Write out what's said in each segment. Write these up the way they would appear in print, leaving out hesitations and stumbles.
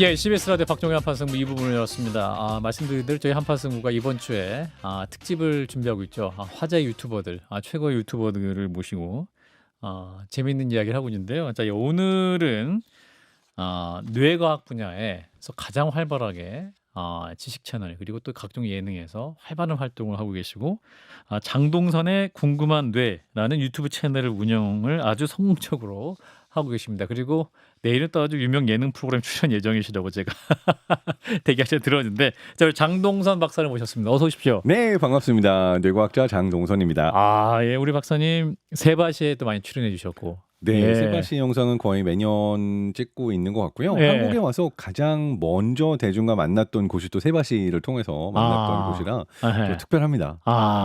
예, CBS 라디오 박종희 한판승부 2부분을 열었습니다. 말씀드린 대로 저희 한판승부가 이번 주에 특집을 준비하고 있죠. 화제 유튜버들, 최고의 유튜버들을 모시고 재미있는 이야기를 하고 있는데요. 자, 오늘은 뇌과학 분야에서 가장 활발하게 지식 채널 그리고 또 각종 예능에서 활발한 활동을 하고 계시고 장동선의 궁금한 뇌라는 유튜브 채널을 운영을 아주 성공적으로 하고 계십니다. 그리고 내일은 또 아주 유명 예능 프로그램 출연 예정이시라고 제가 대기하셔 들었는데 자, 장동선 박사를 모셨습니다. 어서 오십시오. 네, 반갑습니다. 뇌과학자 장동선입니다. 예, 우리 박사님 세바시에 또 많이 출연해 주셨고. 네, 예. 세바시 영상은 거의 매년 찍고 있는 것 같고요. 예. 한국에 와서 가장 먼저 대중과 만났던 곳이 또 세바시를 통해서 만났던 곳이라 예. 또 특별합니다.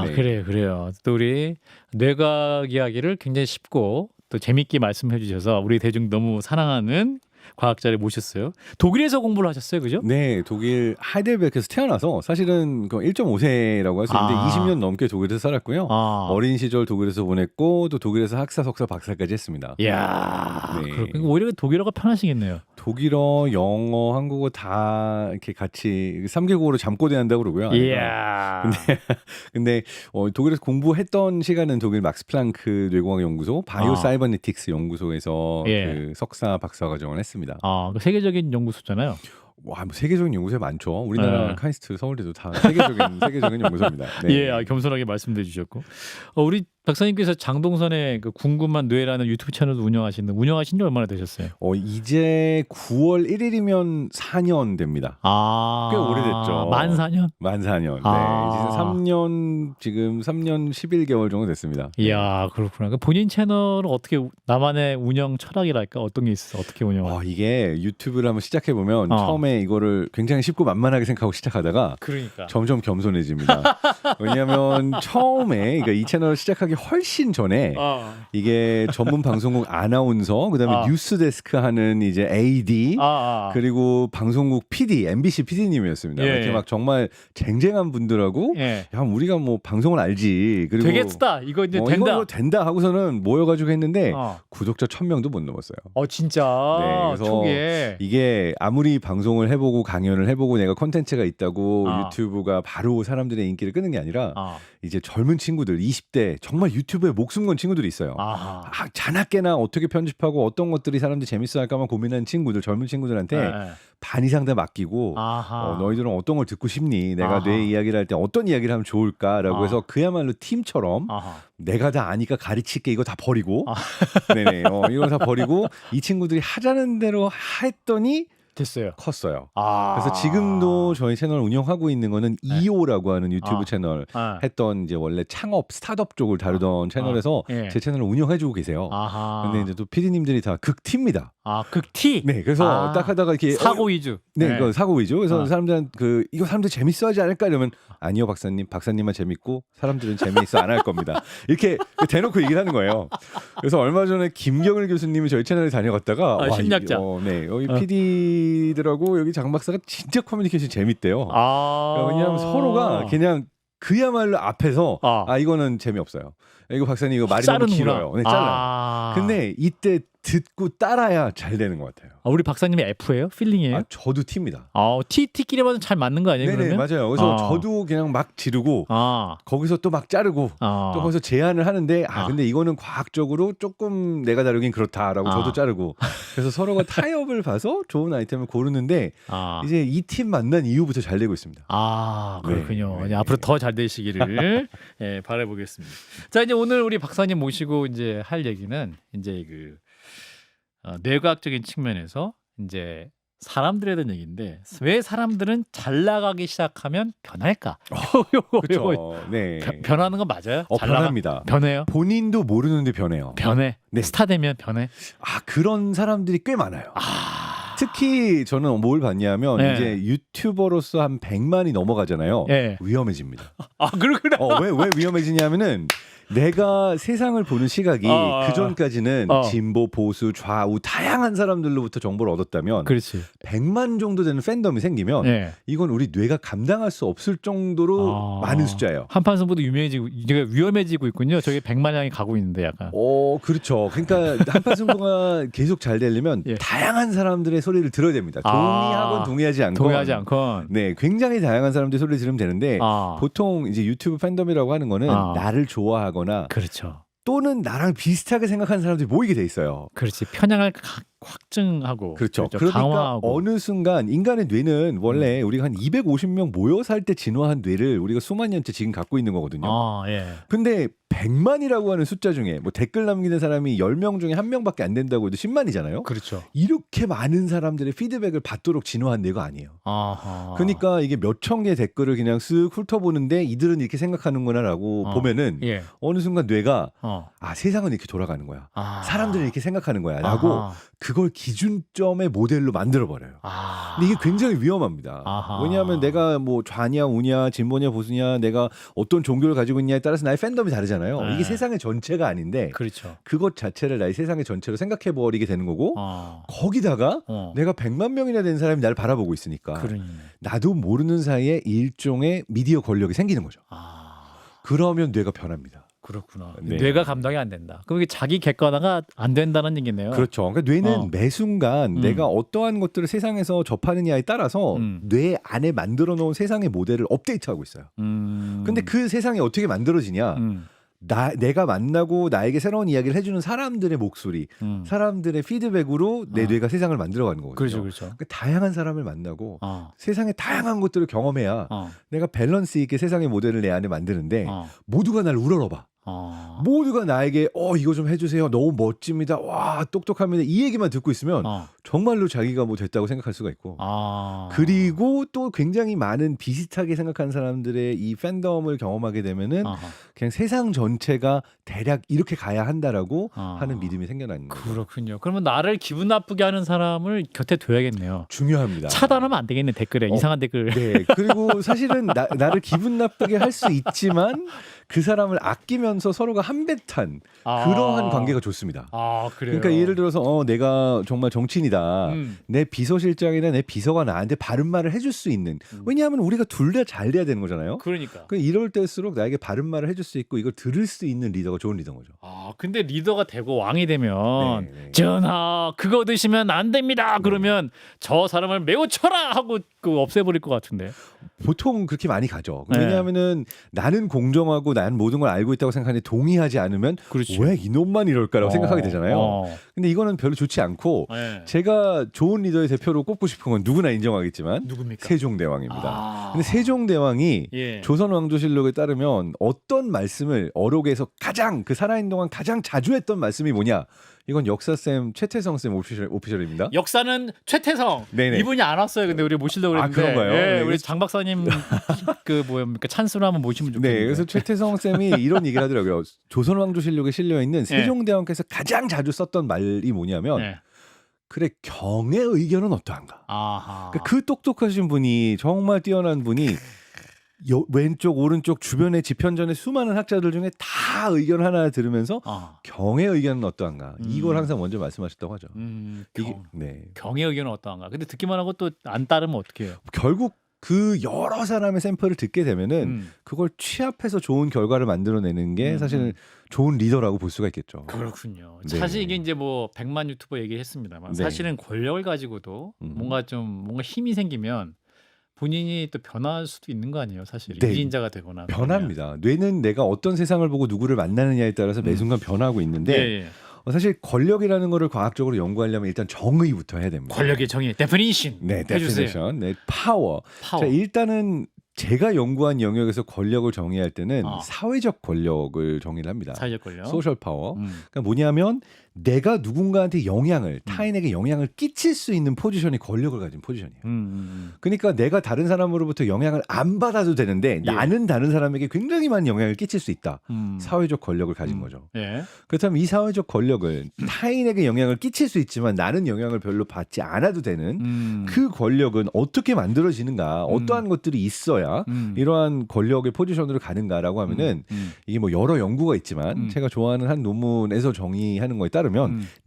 네. 그래요. 또 우리 뇌과학 이야기를 굉장히 쉽고 또 재밌게 말씀해 주셔서 우리 대중 너무 사랑하는 과학자를 모셨어요. 독일에서 공부를 하셨어요, 그죠? 네, 독일 하이델베르크에서 태어나서 사실은 1.5세라고 할 수 있는데 20년 넘게 독일에서 살았고요. 어린 시절 독일에서 보냈고 또 독일에서 학사, 석사, 박사까지 했습니다. 이야, 네. 그렇군요. 오히려 독일어가 편하시겠네요. 독일어, 영어, 한국어 다 이렇게 같이 3개국어로 잠꼬대 한다고 그러고요. 이야. 근데 독일에서 공부했던 시간은 독일 막스 플랑크 뇌공학 연구소, 바이오 사이버네틱스 연구소에서 그 석사, 박사 과정을 했습니다. 그 세계적인 연구소잖아요. 와, 뭐 세계적인 연구소 많죠. 우리나라 카이스트, 서울대도 다 세계적인 연구소입니다. 네. 예, 겸손하게 말씀해 주셨고 우리 박사님께서 장동선의 그 궁금한 뇌라는 유튜브 채널도 운영하신 지 얼마나 되셨어요? 이제 9월 1일이면 4년 됩니다. 꽤 오래됐죠. 만 4년? 만 4년. 네. 지금 3년 11개월 정도 됐습니다. 이야, 그렇구나. 그 본인 채널은 어떻게 나만의 운영 철학이랄까 어떤 게 있어요? 어떻게 운영하세요? 이게 유튜브를 한번 시작해 보면 처음에 이거를 굉장히 쉽고 만만하게 생각하고 시작하다가 그러니까 점점 겸손해집니다. 왜냐하면 처음에 그러니까 이 채널을 시작하기 훨씬 전에 이게 전문 방송국 아나운서, 그다음에 뉴스 데스크 하는 이제 AD, 그리고 방송국 PD, MBC PD님이었습니다. 이렇게 막 정말 쟁쟁한 분들하고 야, 우리가 뭐 방송을 알지. 그리고 되겠다. 이거 이제 된다. 이거 된다 하고서는 모여가지고 했는데 구독자 1,000명도 못 넘었어요. 진짜. 네, 그래서 초기에. 이게 아무리 방송을 해보고 강연을 해보고 내가 콘텐츠가 있다고 유튜브가 바로 사람들의 인기를 끄는 게 아니라 이제 젊은 친구들 20대 정말 유튜브에 목숨 건 친구들이 있어요. 자나깨나 어떻게 편집하고 어떤 것들이 사람들이 재밌어 할까만 고민하는 친구들, 젊은 친구들한테 반 이상 다 맡기고 너희들은 어떤 걸 듣고 싶니? 내가 뇌 이야기를 할 때 어떤 이야기를 하면 좋을까라고 해서 그야말로 팀처럼 내가 다 아니까 가르칠게 이거 다 버리고 네네 이거 다 버리고 이 친구들이 하자는 대로 했더니 됐어요. 컸어요. 그래서 지금도 저희 채널 운영하고 있는 거는 EO라고 하는 유튜브 채널 했던 이제 원래 창업 스타트업 쪽을 다루던 채널에서 제 채널을 운영해주고 계세요. 근데 이제 또 PD님들이 다 극티입니다. 극티. 네, 그래서 딱 하다가 이렇게 사고 위주. 네, 그 사고 위주. 그래서 사람들은 이거 사람들 재밌어하지 않을까 이러면 아니요, 박사님만 재밌고 사람들은 재미있어 안 할 겁니다. 이렇게 대놓고 얘기를 하는 거예요. 그래서 얼마 전에 김경일 교수님이 저희 채널에 다녀갔다가 심리학자. 여기 PD들하고 여기 장 박사가 진짜 커뮤니케이션 재밌대요. 왜냐하면 서로가 그냥 그야말로 앞에서 이거는 재미없어요. 이거 박사님 이거 말이 너무 길어요. 네, 잘라요. 근데 이때 듣고 따라야 잘 되는 것 같아요. 우리 박사님이 F예요? 필링이에요? 저도 T입니다. T끼리만 잘 맞는 거 아니에요? 네네, 그러면? 맞아요. 그래서 저도 그냥 막 지르고 거기서 또 막 자르고 또 거기서 제안을 하는데 근데 이거는 과학적으로 조금 내가 다루긴 그렇다라고 저도 자르고 그래서 서로가 타협을 봐서 좋은 아이템을 고르는데 이제 이 팀 만난 이후부터 잘 되고 있습니다. 그렇군요. 네. 앞으로 더 잘 되시기를 바라보겠습니다. 자, 이제 오늘 우리 박사님 모시고 이제 할 얘기는 이제 뇌과학적인 측면에서 이제 사람들에 대한 얘기인데 왜 사람들은 잘 나가기 시작하면 변할까? 그렇죠. 네. 변하는 건 맞아요? 변합니다. 변해요? 본인도 모르는데 변해요. 변해. 네. 스타 되면 변해. 그런 사람들이 꽤 많아요. 특히 저는 뭘 봤냐면 이제 유튜버로서 한 100만이 넘어가잖아요. 위험해집니다. 그렇구나. 왜 위험해지냐면은 내가 세상을 보는 시각이 그 전까지는 진보, 보수, 좌우 다양한 사람들로부터 정보를 얻었다면 그렇지. 100만 정도 되는 팬덤이 생기면 이건 우리 뇌가 감당할 수 없을 정도로 많은 숫자예요. 한판 승부도 유명해지고 이제 위험해지고 있군요. 저게 100만 향이 가고 있는데 약간. 그렇죠. 그러니까 한판 승부가 계속 잘 되려면 다양한 사람들의 소리를 들어야 됩니다. 동의하건 동의하지 않건. 네, 굉장히 다양한 사람들의 소리를 들으면 되는데 보통 이제 유튜브 팬덤이라고 하는 거는 나를 좋아하거나 그렇죠. 또는 나랑 비슷하게 생각하는 사람들이 모이게 돼 있어요. 그렇지. 편향을 확증하고 그렇죠. 그러니까 강화하고. 어느 순간 인간의 뇌는 원래 우리가 한 250명 모여 살 때 진화한 뇌를 우리가 수만 년째 지금 갖고 있는 거거든요. 예. 근데 100만이라고 하는 숫자 중에 뭐 댓글 남기는 사람이 10명 중에 1명밖에 안 된다고 해도 10만이잖아요. 그렇죠. 이렇게 많은 사람들의 피드백을 받도록 진화한 뇌가 아니에요. 그러니까 이게 몇천 개 댓글을 그냥 쓱 훑어보는데 이들은 이렇게 생각하는구나라고 보면은 어느 순간 뇌가 세상은 이렇게 돌아가는 거야. 사람들은 이렇게 생각하는 거야. 라고 그걸 기준점의 모델로 만들어버려요. 근데 이게 굉장히 위험합니다. 왜냐하면 내가 뭐 좌냐 우냐 진보냐 보수냐 내가 어떤 종교를 가지고 있냐에 따라서 나의 팬덤이 다르잖아요. 이게 세상의 전체가 아닌데 그렇죠. 그것 자체를 나의 세상의 전체로 생각해버리게 되는 거고 거기다가 내가 100만 명이나 된 사람이 나를 바라보고 있으니까 나도 모르는 사이에 일종의 미디어 권력이 생기는 거죠. 그러면 뇌가 변합니다. 그렇구나. 네. 뇌가 감당이 안 된다. 그럼 이게 자기 객관화가 안 된다는 얘기네요. 그렇죠. 그러니까 뇌는 매 순간 내가 어떠한 것들을 세상에서 접하느냐에 따라서 뇌 안에 만들어 놓은 세상의 모델을 업데이트하고 있어요. 근데 그 세상이 어떻게 만들어지냐? 내가 만나고 나에게 새로운 이야기를 해주는 사람들의 목소리, 사람들의 피드백으로 내 뇌가 세상을 만들어가는 거거든요. 그렇죠, 그렇죠. 그러니까 다양한 사람을 만나고 세상의 다양한 것들을 경험해야 내가 밸런스 있게 세상의 모델을 내 안에 만드는데 모두가 날 우러러봐. 모두가 나에게 이거 좀 해주세요. 너무 멋집니다. 와 똑똑합니다. 이 얘기만 듣고 있으면 정말로 자기가 뭐 됐다고 생각할 수가 있고 그리고 또 굉장히 많은 비슷하게 생각하는 사람들의 이 팬덤을 경험하게 되면은 그냥 세상 전체가 대략 이렇게 가야 한다라고 하는 믿음이 생겨나는 거예요. 그렇군요. 그러면 나를 기분 나쁘게 하는 사람을 곁에 둬야겠네요. 중요합니다. 차단하면 안 되겠네 댓글에 이상한 댓글. 네. 그리고 사실은 나를 기분 나쁘게 할 수 있지만 그 사람을 아끼면서 서로가 한배탄 그러한 관계가 좋습니다. 그래요? 그러니까 예를 들어서 내가 정말 정치인이다. 내 비서실장이나 내 비서가 나한테 바른 말을 해줄 수 있는. 왜냐하면 우리가 둘 다 잘 돼야 되는 거잖아요. 그러니까. 이럴 때일수록 나에게 바른 말을 해줄 수 있고 이걸 들을 수 있는 리더가 좋은 리더인 거죠. 근데 리더가 되고 왕이 되면 전하 그거 드시면 안 됩니다. 그러면 저 사람을 매우 쳐라 하고 없애버릴 것 같은데. 보통 그렇게 많이 가죠. 왜냐하면은 나는 공정하고 나는 모든 걸 알고 있다고 생각하는데 동의하지 않으면 왜 이놈만 이럴까라고 생각하게 되잖아요. 근데 이거는 별로 좋지 않고 제가 좋은 리더의 대표로 꼽고 싶은 건 누구나 인정하겠지만 누굽니까? 세종대왕입니다. 근데 세종대왕이 조선왕조실록에 따르면 어떤 말씀을 어록에서 가장 살아있는 동안 가장 자주 했던 말씀이 뭐냐? 이건 역사쌤 최태성 쌤 오피셜입니다. 역사는 최태성. 네네. 이분이 안 왔어요. 근데 우리 모시려고 그랬는데. 그런가요? 네, 우리 장 박사님 뭡니까 찬스로 한번 모시면 좋겠는데. 네, 그래서 최태성 쌤이 이런 얘기를 하더라고요. 조선왕조실록에 실려 있는 세종대왕께서 가장 자주 썼던 말이 뭐냐면 그래 경의 의견은 어떠한가? 그러니까 그 똑똑하신 분이 정말 뛰어난 분이 왼쪽 오른쪽 주변의 지편전의 수많은 학자들 중에 다 의견 하나 들으면서 경의 의견은 어떠한가 이걸 항상 먼저 말씀하셨다고 하죠. 경의 의견은 어떠한가. 근데 듣기만 하고 또 안 따르면 어떻게 해요? 결국 그 여러 사람의 샘플을 듣게 되면은 그걸 취합해서 좋은 결과를 만들어내는 게 사실 좋은 리더라고 볼 수가 있겠죠. 그렇군요. 사실 이게 이제 뭐 100만 유튜버 얘기했습니다만 사실은 권력을 가지고도 뭔가 힘이 생기면 본인이 또 변할 수도 있는 거 아니에요, 사실. 유인자가 되거나. 변합니다. 뇌는 내가 어떤 세상을 보고 누구를 만나느냐에 따라서 매 순간 변하고 있는데 사실 권력이라는 거를 과학적으로 연구하려면 일단 정의부터 해야 됩니다. 권력의 정의, 데피니션. 해주세요. 파워. 자, 일단은 제가 연구한 영역에서 권력을 정의할 때는 사회적 권력을 정의를 합니다. 사회적 권력. 소셜 파워. 그러니까 뭐냐면 내가 누군가한테 타인에게 영향을 끼칠 수 있는 포지션이 권력을 가진 포지션이에요. 그러니까 내가 다른 사람으로부터 영향을 안 받아도 되는데 나는 다른 사람에게 굉장히 많은 영향을 끼칠 수 있다. 사회적 권력을 가진 거죠. 그렇다면 이 사회적 권력을 타인에게 영향을 끼칠 수 있지만 나는 영향을 별로 받지 않아도 되는 그 권력은 어떻게 만들어지는가, 어떠한 것들이 있어야 이러한 권력의 포지션으로 가는가라고 하면은 이게 뭐 여러 연구가 있지만 제가 좋아하는 한 논문에서 정의하는 거에 따르면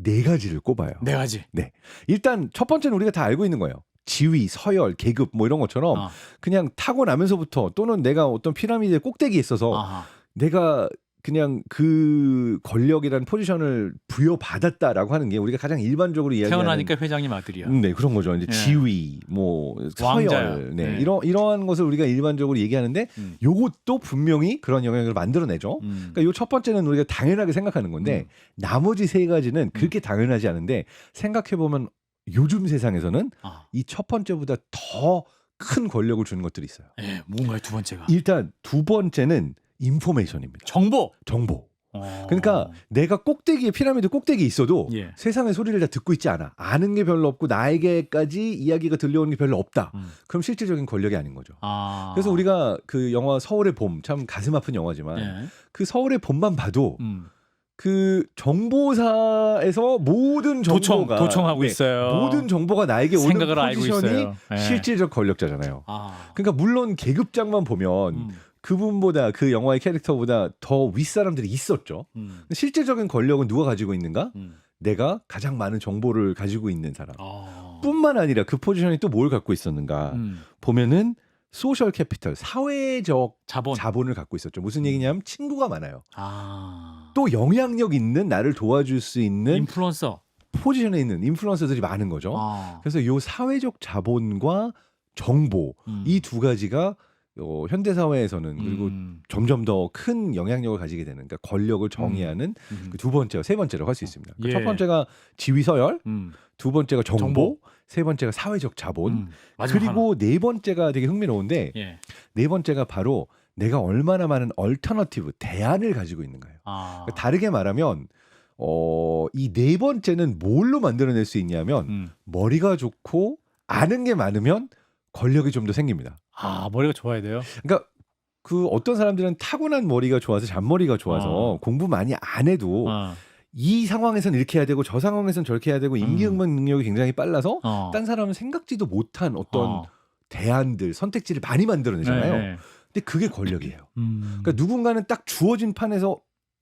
4가지를 꼽아요. 4가지. 네. 일단 첫 번째는 우리가 다 알고 있는 거예요. 지위, 서열, 계급 뭐 이런 것처럼 그냥 타고나면서부터 또는 내가 어떤 피라미드의 꼭대기에 있어서 내가 그냥 그 권력이라는 포지션을 부여받았다라고 하는 게 우리가 가장 일반적으로 이야기하는 태어나니까 회장님 아들이야. 네, 그런 거죠. 이제 지위, 뭐 서열, 네, 이러한 것을 우리가 일반적으로 얘기하는데 요것도 분명히 그런 영향을 만들어내죠. 그러니까 요 첫 번째는 우리가 당연하게 생각하는 건데 나머지 세 가지는 그렇게 당연하지 않은데 생각해 보면 요즘 세상에서는 이 첫 번째보다 더 큰 권력을 주는 것들이 있어요. 네, 뭔가요 두 번째가? 일단 두 번째는 인포메이션입니다. 정보. 그러니까 내가 꼭대기에 피라미드 꼭대기에 있어도 세상의 소리를 다 듣고 있지 않아. 아는 게 별로 없고 나에게까지 이야기가 들려오는 게 별로 없다. 그럼 실질적인 권력이 아닌 거죠. 그래서 우리가 그 영화 서울의 봄, 참 가슴 아픈 영화지만 그 서울의 봄만 봐도 그 정보사에서 모든 정보가 도청하고 있어요. 모든 정보가 나에게 오는 생각을 알고 포지션이 있어요. 실질적 권력자잖아요. 그러니까 물론 계급장만 보면 그분보다 그 영화의 캐릭터보다 더 윗사람들이 있었죠. 실질적인 권력은 누가 가지고 있는가? 내가 가장 많은 정보를 가지고 있는 사람. 뿐만 아니라 그 포지션이 또 뭘 갖고 있었는가? 보면은 소셜 캐피털, 사회적 자본을 갖고 있었죠. 무슨 얘기냐면 친구가 많아요. 또 영향력 있는 나를 도와줄 수 있는 인플루언서 포지션에 있는 인플루언서들이 많은 거죠. 그래서 이 사회적 자본과 정보 이 두 가지가 현대 사회에서는 그리고 점점 더 큰 영향력을 가지게 되는 그러니까 권력을 정의하는 그 두 번째와 세 번째라고 할 수 있습니다. 그러니까 첫 번째가 지위 서열, 두 번째가 정보. 세 번째가 사회적 자본, 그리고 네 번째가 되게 흥미로운데 네 번째가 바로 내가 얼마나 많은 얼터너티브, 대안을 가지고 있는가요. 그러니까 다르게 말하면 이 네 번째는 뭘로 만들어낼 수 있냐면 머리가 좋고 아는 게 많으면 권력이 좀 더 생깁니다. 머리가 좋아야 돼요? 그러니까 그 어떤 사람들은 타고난 머리가 좋아서 잔머리가 좋아서 공부 많이 안 해도 이 상황에서는 이렇게 해야 되고 저 상황에서는 저렇게 해야 되고 임기응변 능력이 굉장히 빨라서 딴 사람은 생각지도 못한 어떤 대안들, 선택지를 많이 만들어내잖아요. 근데 그게 권력이에요. 그러니까 누군가는 딱 주어진 판에서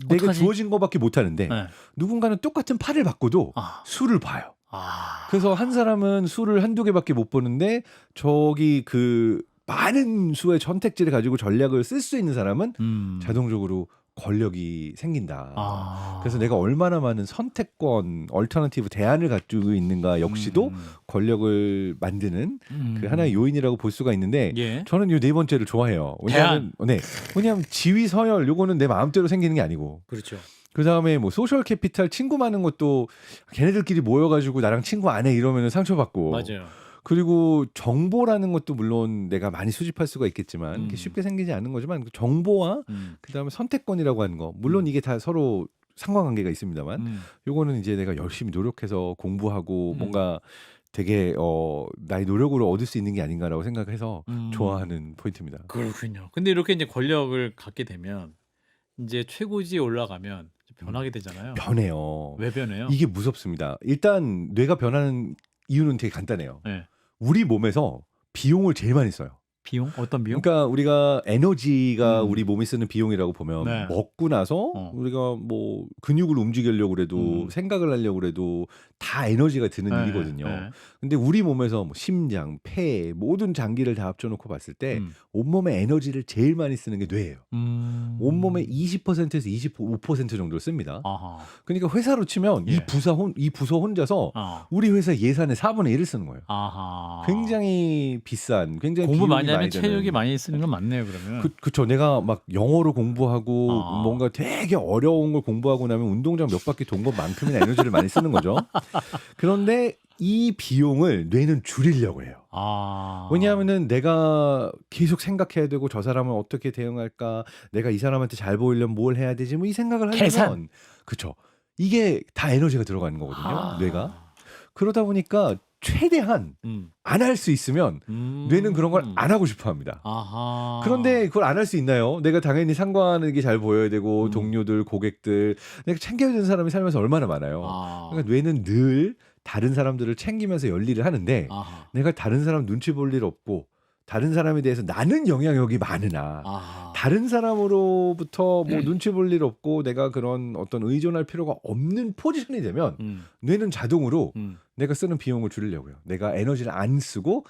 내가 주어진 거밖에 못하는데 누군가는 똑같은 판을 바꿔도 수를 봐요. 그래서 한 사람은 수를 한두 개밖에 못 보는데 저기 그 많은 수의 선택지를 가지고 전략을 쓸 수 있는 사람은 자동적으로 권력이 생긴다. 그래서 내가 얼마나 많은 선택권, 얼터너티브 대안을 가지고 있는가 역시도 권력을 만드는 그 하나의 요인이라고 볼 수가 있는데 저는 이 네 번째를 좋아해요. 왜냐하면 지위 서열 요거는 내 마음대로 생기는 게 아니고. 그렇죠. 그 다음에 뭐 소셜 캐피탈 친구 많은 것도 걔네들끼리 모여가지고 나랑 친구 안 해 이러면 상처받고. 맞아요. 그리고 정보라는 것도 물론 내가 많이 수집할 수가 있겠지만 이렇게 쉽게 생기지 않는 거지만 그 정보와 그다음에 선택권이라고 하는 거 물론 이게 다 서로 상관관계가 있습니다만 요거는 이제 내가 열심히 노력해서 공부하고 뭔가 되게 나의 노력으로 얻을 수 있는 게 아닌가라고 생각해서 좋아하는 포인트입니다. 그렇군요. 근데 이렇게 이제 권력을 갖게 되면 이제 최고지에 올라가면 변하게 되잖아요. 변해요. 왜 변해요? 이게 무섭습니다. 일단 뇌가 변하는 이유는 되게 간단해요. 우리 몸에서 비용을 제일 많이 써요. 비용? 어떤 비용? 그러니까 우리가 에너지가 우리 몸이 쓰는 비용이라고 보면 먹고 나서 우리가 뭐 근육을 움직이려고 그래도 생각을 하려고 그래도 다 에너지가 드는 일이거든요. 근데 우리 몸에서 뭐 심장, 폐 모든 장기를 다 합쳐놓고 봤을 때 온몸의 에너지를 제일 많이 쓰는 게 뇌예요. 온몸의 20%에서 25% 정도를 씁니다. 그러니까 회사로 치면 이 부서 혼자서 우리 회사 예산의 4분의 1을 쓰는 거예요. 굉장히 비싼, 굉장히 공부 많이 하면 체력이 많이 쓰는 건 맞네요. 그러면 그쵸. 내가 막 영어로 공부하고 뭔가 되게 어려운 걸 공부하고 나면 운동장 몇 바퀴 돈 것만큼이나 에너지를 많이 쓰는 거죠. 그런데 이 비용을 뇌는 줄이려고 해요. 왜냐하면은 내가 계속 생각해야 되고 저 사람은 어떻게 대응할까, 내가 이 사람한테 잘 보이려면 뭘 해야 되지, 뭐 이 생각을 하려면 그쵸. 이게 다 에너지가 들어가는 거거든요. 뇌가. 그러다 보니까 최대한 안 할 수 있으면 뇌는 그런 걸 안 하고 싶어 합니다. 그런데 그걸 안 할 수 있나요? 내가 당연히 상관하는 게 잘 보여야 되고 동료들, 고객들 내가 챙겨야 되는 사람이 살면서 얼마나 많아요. 그러니까 뇌는 늘 다른 사람들을 챙기면서 열일을 하는데 내가 다른 사람 눈치 볼 일 없고 다른 사람에 대해서 나는 영향력이 많으나 다른 사람으로부터 뭐 눈치 볼 일 없고 내가 그런 어떤 의존할 필요가 없는 포지션이 되면 뇌는 자동으로 내가 쓰는 비용을 줄이려고요. 내가 에너지를 안 쓰고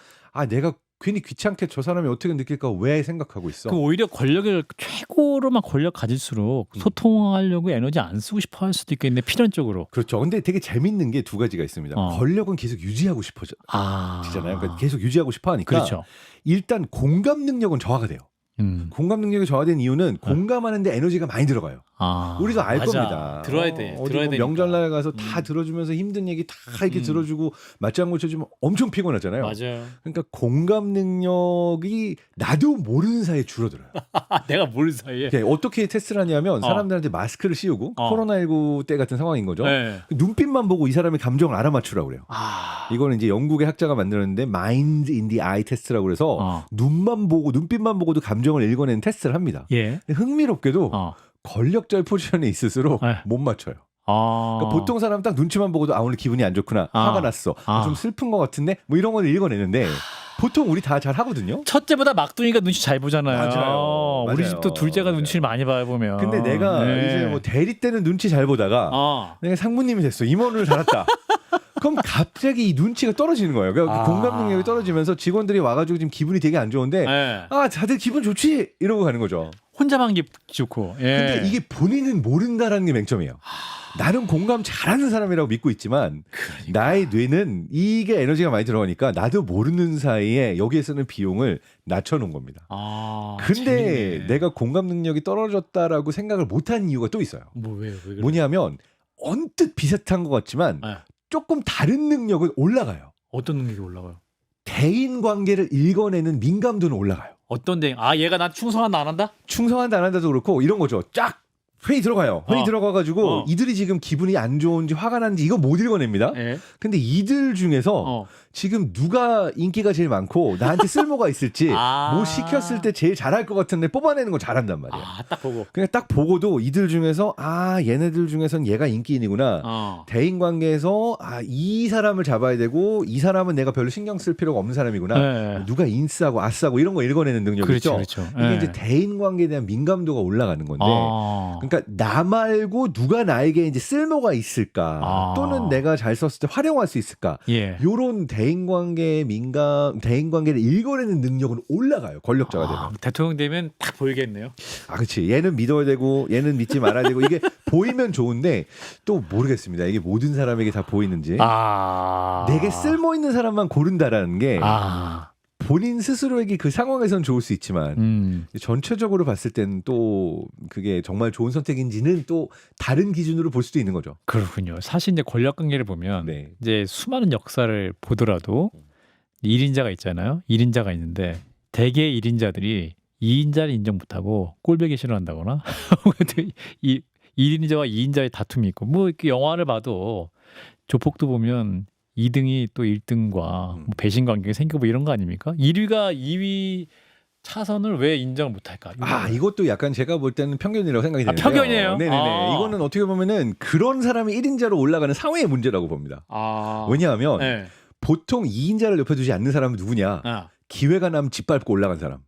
내가 괜히 귀찮게 저 사람이 어떻게 느낄까 왜 생각하고 있어? 그 오히려 권력을 최고로만 권력 가질수록 소통하려고 에너지 안 쓰고 싶어 할 수도 있겠네, 필연적으로. 그렇죠. 근데 되게 재밌는 게 두 가지가 있습니다. 권력은 계속 유지하고 싶어지잖아요. 그러니까 계속 유지하고 싶어 하니까 그렇죠. 일단 공감 능력은 저하가 돼요. 공감 능력이 저하된 이유는 공감하는데 에너지가 많이 들어가요. 우리도 알 맞아. 겁니다. 들어야 돼. 어디 들어야 뭐 명절날 가서 다 들어주면서 힘든 얘기 다 이렇게 들어주고 맞장구 쳐주면 엄청 피곤하잖아요. 맞아요. 그러니까 공감 능력이 나도 모르는 사이에 줄어들어요. 내가 모르는 사이에. 어떻게 테스트를 하냐면 사람들한테 마스크를 씌우고 코로나19 때 같은 상황인 거죠. 네. 눈빛만 보고 이 사람의 감정을 알아맞추라고 그래요. 이거는 이제 영국의 학자가 만들었는데 Mind in the Eye 테스트라고 그래서 눈만 보고 눈빛만 보고도 감정을 읽어내는 테스트를 합니다. 예. 근데 흥미롭게도 권력자의 포지션에 있을수록 못 맞춰요. 그러니까 보통 사람 딱 눈치만 보고도 오늘 기분이 안 좋구나, 화가 났어, 좀 슬픈 것 같은데 뭐 이런 걸 읽어내는데 보통 우리 다 잘 하거든요. 첫째보다 막둥이가 눈치 잘 보잖아요. 맞아요. 우리 집도 둘째가 눈치를 많이 봐요, 보면. 근데 내가 이제 뭐 대리 때는 눈치 잘 보다가 내가 상무님이 됐어, 임원을 달았다. 그럼 갑자기 이 눈치가 떨어지는 거예요. 그러니까 공감 능력이 떨어지면서 직원들이 와가지고 지금 기분이 되게 안 좋은데 다들 기분 좋지 이러고 가는 거죠. 혼자만 기분 좋고. 근데 이게 본인은 모른다라는 게 맹점이에요. 나는 공감 잘하는 사람이라고 믿고 있지만 나의 뇌는 이게 에너지가 많이 들어가니까 나도 모르는 사이에 여기에 쓰는 비용을 낮춰놓은 겁니다. 근데 재밌네. 내가 공감 능력이 떨어졌다라고 생각을 못한 이유가 또 있어요. 왜요? 왜 뭐냐면 언뜻 비슷한 것 같지만 조금 다른 능력은 올라가요. 어떤 능력이 올라가요? 대인 관계를 읽어내는 민감도는 올라가요. 어떤 대? 얘가 난 충성한다 안 한다? 충성한다 안 한다도 그렇고 이런 거죠. 쫙 회의 들어가요. 회의 들어가가지고 이들이 지금 기분이 안 좋은지 화가 나는지 이거 못 읽어냅니다. 근데 이들 중에서 지금 누가 인기가 제일 많고 나한테 쓸모가 있을지 뭐 시켰을 때 제일 잘할 것 같은데 뽑아내는 거 잘한단 말이에요. 딱 보고. 그냥 딱 보고도 이들 중에서 얘네들 중에선 얘가 인기인이구나. 대인관계에서 이 사람을 잡아야 되고 이 사람은 내가 별로 신경 쓸 필요가 없는 사람이구나. 누가 인싸고 아싸고 이런 거 읽어내는 능력이 있죠. 그렇죠. 이게 이제 대인관계에 대한 민감도가 올라가는 건데 그러니까 나 말고 누가 나에게 이제 쓸모가 있을까 또는 내가 잘 썼을 때 활용할 수 있을까 요런 대인관계를 읽어내는 능력은 올라가요. 권력자가 되면. 대통령 되면 딱 보이겠네요. 그렇지. 얘는 믿어야 되고 얘는 믿지 말아야 되고 이게 보이면 좋은데 또 모르겠습니다. 이게 모든 사람에게 다 보이는지. 내게 쓸모 있는 사람만 고른다라는 게 본인 스스로에게 그 상황에선 좋을 수 있지만 전체적으로 봤을 때는 또 그게 정말 좋은 선택인지는 또 다른 기준으로 볼 수도 있는 거죠. 그렇군요. 사실 이제 권력 관계를 보면 이제 수많은 역사를 보더라도 1인자가 있잖아요. 1인자가 있는데 대개 1인자들이 2인자를 인정 못하고 꼴보기 싫어한다거나 이 1인자와 2인자의 다툼이 있고 뭐 이렇게 영화를 봐도 조폭도 보면 2등이 또 1등과 뭐 배신 관계가 생기고 이런 거 아닙니까? 1위가 2위 차선을 왜 인정을 못할까? 이것도 약간 제가 볼 때는 편견이라고 생각이 되는데요. 편견이에요? 네네네. 이거는 어떻게 보면은 그런 사람이 1인자로 올라가는 사회의 문제라고 봅니다. 왜냐하면 보통 2인자를 옆에 두지 않는 사람은 누구냐? 기회가 나면 짓밟고 올라간 사람.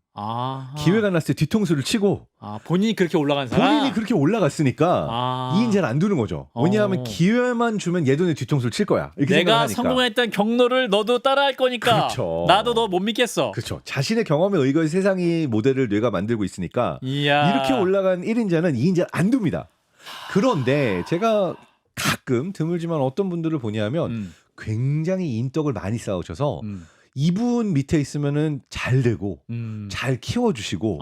기회가 났을 때 뒤통수를 치고 본인이 그렇게 올라간 사람? 본인이 그렇게 올라갔으니까 2인자를 안 두는 거죠. 왜냐하면 기회만 주면 얘도 내 뒤통수를 칠 거야. 이렇게 내가 생각하니까. 성공했던 경로를 너도 따라할 거니까 그렇죠. 나도 너 못 믿겠어. 그렇죠. 자신의 경험에 의거해 세상의 모델을 뇌가 만들고 있으니까 이렇게 올라간 1인자는 2인자를 안 둡니다. 그런데 제가 가끔 드물지만 어떤 분들을 보냐면 굉장히 인덕을 많이 쌓으셔서 이분 밑에 있으면은 잘 되고 잘 키워주시고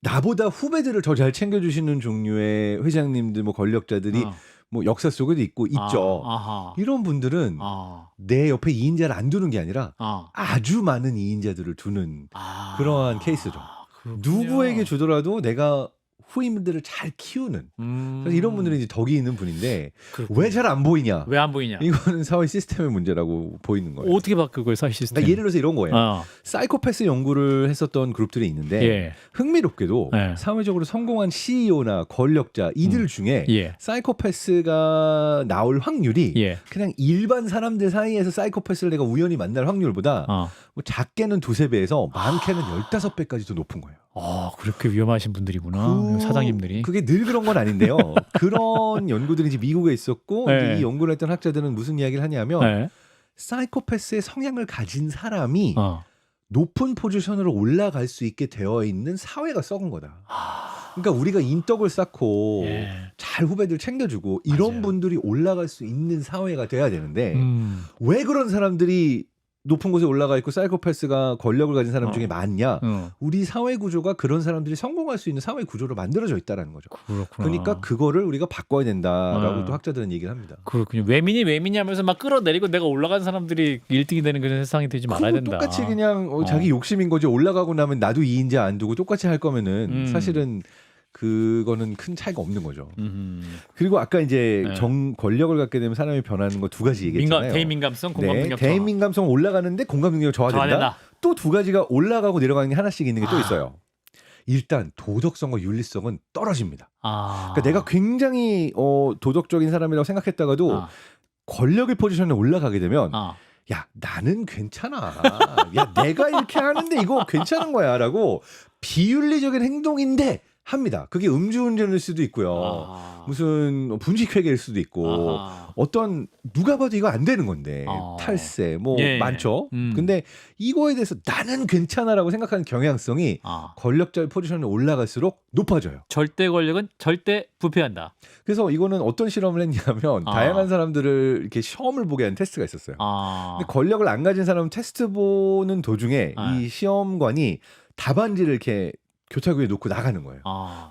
나보다 후배들을 더 잘 챙겨주시는 종류의 회장님들 뭐 권력자들이 뭐 역사 속에도 있죠. 이런 분들은 내 옆에 2인자를 안 두는 게 아니라 아주 많은 2인자들을 두는 그러한 케이스죠. 누구에게 주더라도 내가 후임들을 잘 키우는 그래서 이런 분들이 이제 덕이 있는 분인데 왜 잘 안 보이냐? 왜 안 보이냐? 이거는 사회 시스템의 문제라고 보이는 거예요. 어떻게 바꿀 거예요, 사회 시스템? 그러니까 예를 들어서 이런 거예요. 사이코패스 연구를 했었던 그룹들이 있는데 흥미롭게도 사회적으로 성공한 CEO나 권력자 이들 중에 사이코패스가 나올 확률이 그냥 일반 사람들 사이에서 사이코패스를 내가 우연히 만날 확률보다 뭐 작게는 2~3배에서 많게는 15배까지 더 높은 거예요. 그렇게 위험하신 분들이구나. 사장님들이. 그게 늘 그런 건 아닌데요. 그런 연구들이 이제 미국에 있었고 이제 이 연구를 했던 학자들은 무슨 이야기를 하냐면 사이코패스의 성향을 가진 사람이 높은 포지션으로 올라갈 수 있게 되어 있는 사회가 썩은 거다. 그러니까 우리가 인덕을 쌓고 예. 잘 후배들 챙겨주고 이런 맞아요. 분들이 올라갈 수 있는 사회가 돼야 되는데 왜 그런 사람들이 높은 곳에 올라가 있고 사이코패스가 권력을 가진 사람 중에 많냐? 우리 사회 구조가 그런 사람들이 성공할 수 있는 사회 구조로 만들어져 있다는 거죠. 그렇구나. 그러니까 그거를 우리가 바꿔야 된다라고 또 학자들은 얘기를 합니다. 그렇군요. 외민이 하면서 막 끌어내리고 내가 올라간 사람들이 1등이 되는 그런 세상이 되지 말아야 된다. 똑같이 그냥 자기 욕심인 거지. 올라가고 나면 나도 2인자 안 두고 똑같이 할 거면은 사실은 그거는 큰 차이가 없는 거죠. 그리고 아까 이제 네. 권력을 갖게 되면 사람이 변하는 거 두 가지 얘기했잖아요. 대민감성, 공감 능력. 대민감성 올라가는데 공감 능력이 저하된다. 또 두 가지가 올라가고 내려가는 게 하나씩 있는 게 또 있어요. 일단 도덕성과 윤리성은 떨어집니다. 그러니까 내가 굉장히 도덕적인 사람이라고 생각했다가도 권력의 포지션에 올라가게 되면 야 나는 괜찮아. 야 내가 이렇게 하는데 이거 괜찮은 거야 라고 비윤리적인 행동인데 합니다. 그게 음주운전일 수도 있고요. 무슨 분식회계일 수도 있고 어떤 누가 봐도 이거 안 되는 건데 탈세 뭐 많죠. 근데 이거에 대해서 나는 괜찮아라고 생각하는 경향성이 권력자의 포지션에 올라갈수록 높아져요. 절대 권력은 절대 부패한다. 그래서 이거는 어떤 실험을 했냐면 다양한 사람들을 이렇게 시험을 보게 한 테스트가 있었어요. 근데 권력을 안 가진 사람은 테스트 보는 도중에 이 시험관이 답안지를 이렇게 교차구에 놓고 나가는 거예요.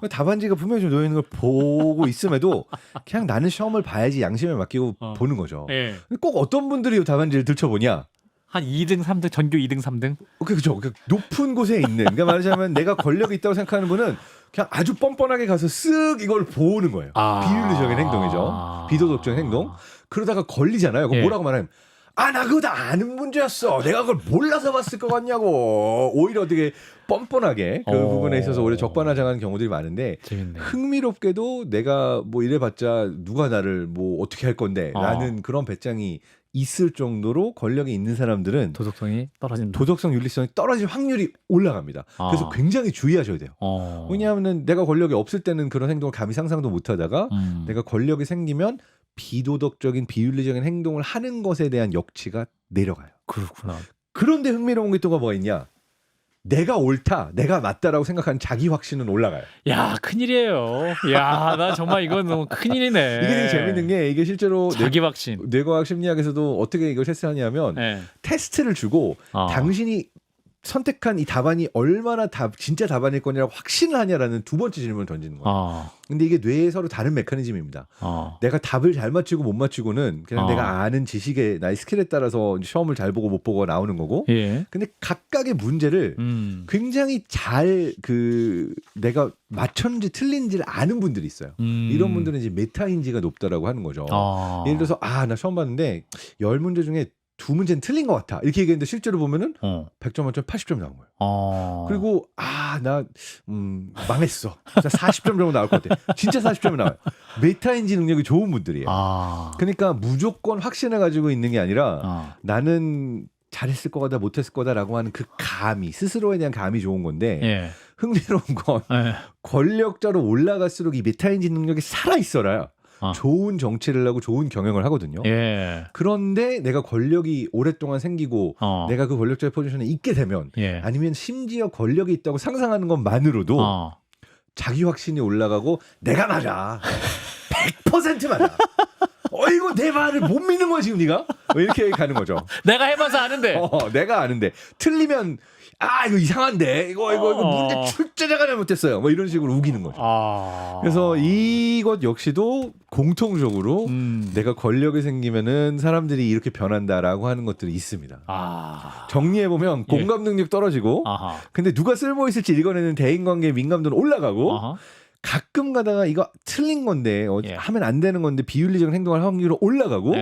답안지가 분명히 좀 놓여 있는 걸 보고 있음에도 그냥 나는 시험을 봐야지 양심에 맡기고 보는 거죠. 근데 꼭 어떤 분들이 이 답안지를 들춰보냐? 한 2등, 3등, 전교 2등, 3등? 그렇죠. 높은 곳에 있는. 그러니까 말하자면 내가 권력이 있다고 생각하는 분은 그냥 아주 뻔뻔하게 가서 쓱 이걸 보는 거예요. 비윤리적인 행동이죠. 비도덕적인 행동. 그러다가 걸리잖아요. 그거 뭐라고 말하면 나 그거 다 아는 문제였어. 내가 그걸 몰라서 봤을 것 같냐고. 오히려 되게 뻔뻔하게 그 부분에 있어서 오히려 적반하장하는 경우들이 많은데 재밌네. 흥미롭게도 내가 뭐 이래봤자 누가 나를 뭐 어떻게 할 건데 라는 그런 배짱이 있을 정도로 권력이 있는 사람들은 도덕성이 떨어진다. 도덕성 윤리성이 떨어질 확률이 올라갑니다. 그래서 굉장히 주의하셔야 돼요. 왜냐하면 내가 권력이 없을 때는 그런 행동을 감히 상상도 못하다가 내가 권력이 생기면 비도덕적인 비윤리적인 행동을 하는 것에 대한 역치가 내려가요. 그렇구나. 그런데 흥미로운 게 또가 뭐가 있냐? 내가 옳다, 내가 맞다라고 생각하는 자기 확신은 올라가요. 야, 큰일이에요. 야, 나 정말 이건 너무 큰일이네. 이게 되게 재밌는 게 이게 실제로 자기 확신. 뇌과학 심리학에서도 어떻게 이걸 테스트하냐면 테스트를 주고 당신이 선택한 이 답안이 얼마나 진짜 답안일 거냐라고 확신을 하냐라는 두 번째 질문을 던지는 거예요. 근데 이게 뇌의 서로 다른 메커니즘입니다. 내가 답을 잘 맞추고 못 맞추고는 그냥 내가 아는 지식에 나의 스킬에 따라서 시험을 잘 보고 못 보고 나오는 거고. 근데 각각의 문제를 굉장히 잘 내가 맞췄는지 틀린지를 아는 분들이 있어요. 이런 분들은 이제 메타인지가 높다라고 하는 거죠. 예를 들어서 나 시험 봤는데 10문제 중에 2문제는 틀린 것 같아. 이렇게 얘기했는데 실제로 보면은 100점 만점 80점 나온 거예요. 그리고 나 망했어. 40점 정도 나올 것 같아. 진짜 40점이 나와요. 메타인지 능력이 좋은 분들이에요. 그러니까 무조건 확신을 가지고 있는 게 아니라 나는 잘했을 거다 못했을 거다라고 하는 그 감이 스스로에 대한 감이 좋은 건데 흥미로운 건 권력자로 올라갈수록 이 메타인지 능력이 살아있어라. 좋은 정치를 하고 좋은 경영을 하거든요. 그런데 내가 권력이 오랫동안 생기고 내가 그 권력자의 포지션에 있게 되면 아니면 심지어 권력이 있다고 상상하는 것만으로도 자기 확신이 올라가고 내가 맞아. 100% 맞아. 이거 내 말을 못 믿는 거야 지금 네가? 이렇게 가는 거죠. 내가 해봐서 아는데. 내가 아는데 틀리면 이거 이상한데 이거 문제 출제자가 잘못했어요. 뭐 이런 식으로 우기는 거죠. 그래서 이것 역시도 공통적으로 내가 권력이 생기면은 사람들이 이렇게 변한다라고 하는 것들이 있습니다. 정리해 보면 공감 능력 떨어지고, 근데 누가 쓸모 있을지 읽어내는 대인관계 민감도는 올라가고. 가끔 가다가 이거 틀린 건데 하면 안 되는 건데 비윤리적인 행동을 할 확률이 올라가고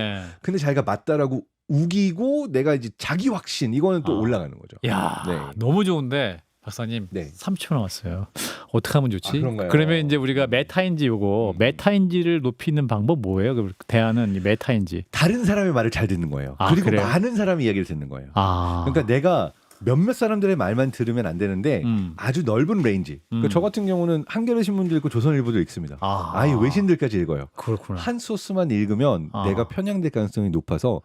근데 자기가 맞다라고 우기고 내가 이제 자기 확신 이거는 또 올라가는 거죠. 야, 너무 좋은데 박사님 30초 남았어요. 어떻게 하면 좋지? 그러면 이제 우리가 메타인지 요거 메타인지를 높이는 방법 뭐예요? 대안은 이 메타인지. 다른 사람의 말을 잘 듣는 거예요. 그리고 그래요? 많은 사람의 이야기를 듣는 거예요. 그러니까 내가 몇몇 사람들의 말만 들으면 안 되는데 아주 넓은 레인지. 그러니까 저 같은 경우는 한겨레 신문도 읽고 조선일보도 읽습니다. 아예 외신들까지 읽어요. 그렇구나. 한 소스만 읽으면 내가 편향될 가능성이 높아서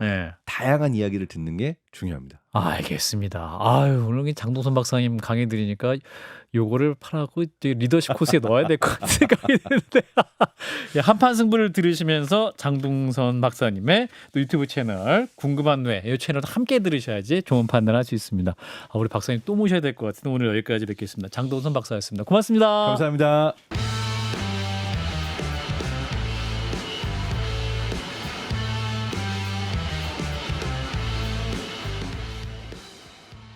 다양한 이야기를 듣는 게 중요합니다. 알겠습니다. 아유, 오늘 장동선 박사님 강의 들으니까 요거를 팔아고 리더십 코스에 넣어야 될 것 같은 생각이 드는데 한판 승부를 들으시면서 장동선 박사님의 또 유튜브 채널 궁금한 뇌 이 채널도 함께 들으셔야지 좋은 판단할 수 있습니다. 우리 박사님 또 모셔야 될 것 같은데 오늘 여기까지 뵙겠습니다. 장동선 박사였습니다. 고맙습니다. 감사합니다.